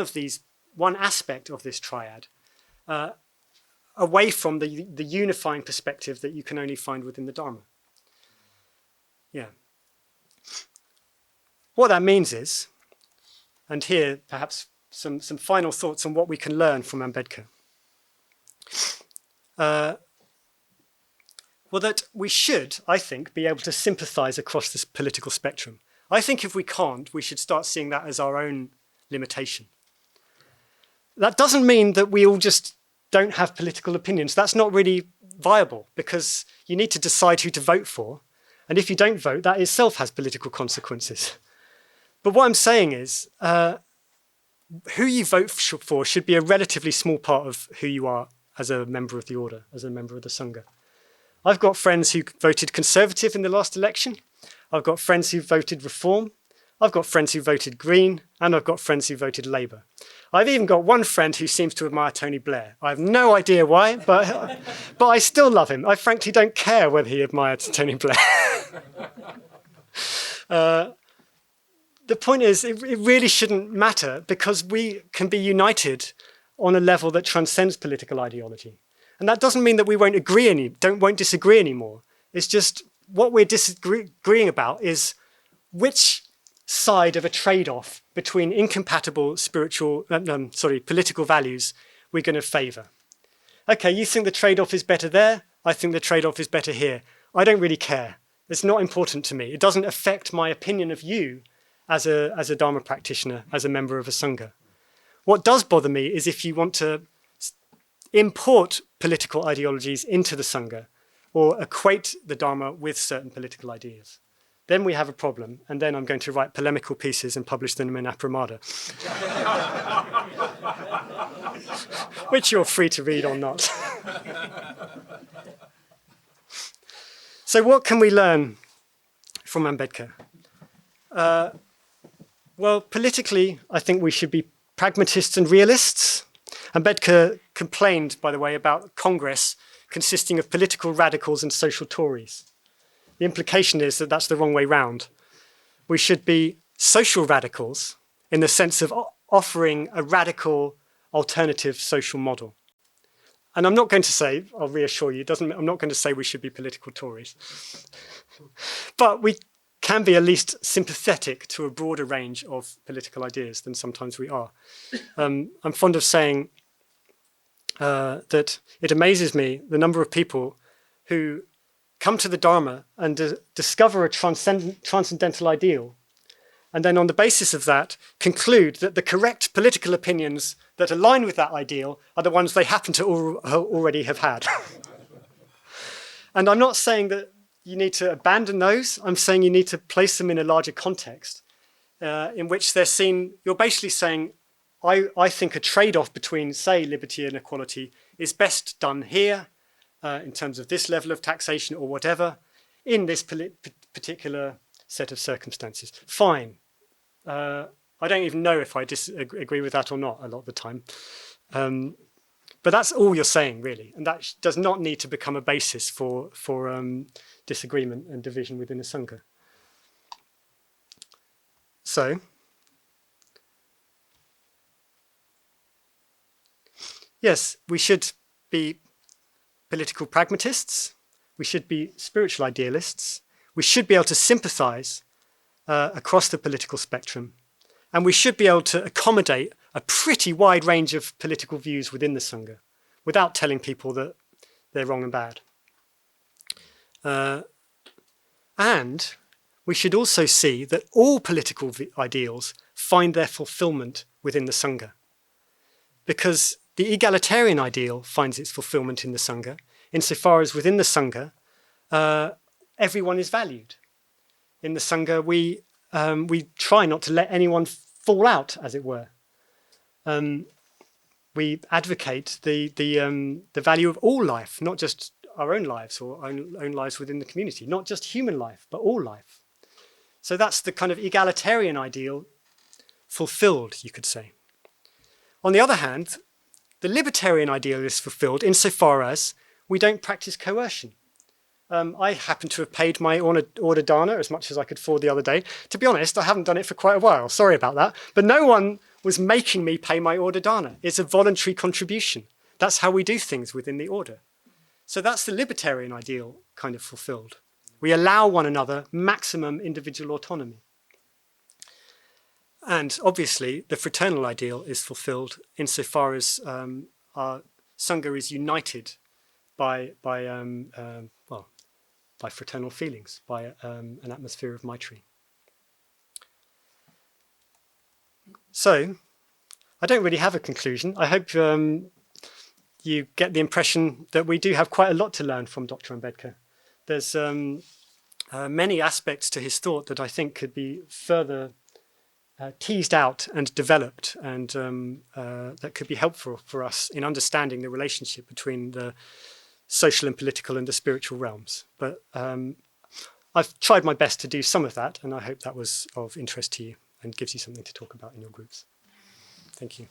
aspect of this triad away from the unifying perspective that you can only find within the Dharma. Yeah. What that means is, and here perhaps some final thoughts on what we can learn from Ambedkar. Well, that we should, I think, be able to sympathize across this political spectrum. I think if we can't, we should start seeing that as our own limitation. That doesn't mean that we all just don't have political opinions. That's not really viable, because you need to decide who to vote for. And if you don't vote, that itself has political consequences. But what I'm saying is, who you vote for should be a relatively small part of who you are as a member of the order, as a member of the Sangha. I've got friends who voted Conservative in the last election. I've got friends who voted Reform. I've got friends who voted Green. And I've got friends who voted Labour. I've even got one friend who seems to admire Tony Blair. I have no idea why, but I still love him. I frankly don't care whether he admires Tony Blair. The point is, it really shouldn't matter, because we can be united on a level that transcends political ideology. And that doesn't mean that we won't disagree anymore. It's just what we're disagreeing about is which side of a trade-off between incompatible political values we're going to favour. Okay, you think the trade-off is better there. I think the trade-off is better here. I don't really care. It's not important to me. It doesn't affect my opinion of you as a Dharma practitioner, as a member of a Sangha. What does bother me is if you want to import political ideologies into the Sangha or equate the Dharma with certain political ideas. Then we have a problem, and then I'm going to write polemical pieces and publish them in Appramada. Which you're free to read or not. So what can we learn from Ambedkar? Well, politically, I think we should be pragmatists and realists. Ambedkar complained, by the way, about Congress consisting of political radicals and social Tories. The implication is that that's the wrong way round. We should be social radicals in the sense of offering a radical alternative social model. And I'm not going to say, I'll reassure you, I'm not going to say we should be political Tories. But we can be at least sympathetic to a broader range of political ideas than sometimes we are. I'm fond of saying that it amazes me the number of people who come to the Dharma and discover a transcendental ideal, and then on the basis of that conclude that the correct political opinions that align with that ideal are the ones they happen to already have had. And I'm not saying that you need to abandon those. I'm saying you need to place them in a larger context in which they're seen. You're basically saying, I think a trade-off between, say, liberty and equality is best done here in terms of this level of taxation or whatever in this particular set of circumstances. Fine. I don't even know if I disagree with that or not a lot of the time. But that's all you're saying, really. And that does not need to become a basis for disagreement and division within a Sangha. So, yes, we should be political pragmatists. We should be spiritual idealists. We should be able to sympathize across the political spectrum. And we should be able to accommodate a pretty wide range of political views within the Sangha without telling people that they're wrong and bad. And we should also see that all political ideals find their fulfillment within the Sangha. Because the egalitarian ideal finds its fulfillment in the Sangha, insofar as within the Sangha, everyone is valued. In the Sangha, we try not to let anyone fall out, as it were. We advocate the value of all life, not just our own lives or own lives within the community, not just human life, but all life. So that's the kind of egalitarian ideal fulfilled, you could say. On the other hand, the libertarian ideal is fulfilled insofar as we don't practice coercion. I happen to have paid my order dana as much as I could afford the other day. To be honest, I haven't done it for quite a while. Sorry about that. But no one was making me pay my order dana. It's a voluntary contribution. That's how we do things within the order. So that's the libertarian ideal kind of fulfilled. We allow one another maximum individual autonomy. And obviously, the fraternal ideal is fulfilled insofar as our Sangha is united by fraternal feelings, by an atmosphere of Maitri. So, I don't really have a conclusion. I hope you get the impression that we do have quite a lot to learn from Dr. Ambedkar. There's many aspects to his thought that I think could be further teased out and developed, and that could be helpful for us in understanding the relationship between the social and political and the spiritual realms. But I've tried my best to do some of that, and I hope that was of interest to you and gives you something to talk about in your groups. Thank you.